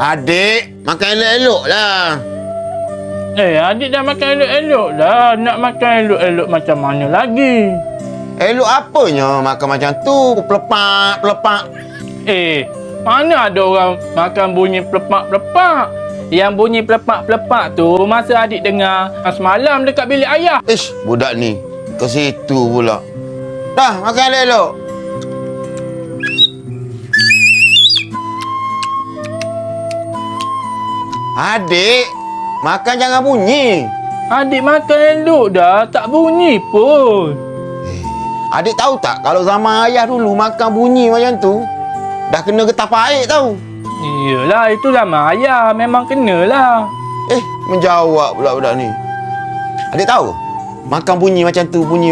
Adik, makan elok-elok lah. Adik dah makan elok-elok dah. Nak makan elok-elok macam mana lagi? Elok apanya makan macam tu? Pelepak. Mana ada orang makan bunyi pelepak-pelepak? Yang bunyi pelepak-pelepak tu masa adik dengar semalam dekat bilik ayah. Ish, budak ni. Ke situ pula. Dah, makan elok-elok. Adik, makan jangan bunyi. Adik makan elok dah, tak bunyi pun. Adik tahu tak kalau zaman ayah dulu makan bunyi macam tu, dah kena getah pahit tau. Iyalah, itu lama ayah. Memang kenalah. Menjawab pula budak ni. Adik tahu? Makan bunyi macam tu, bunyi macam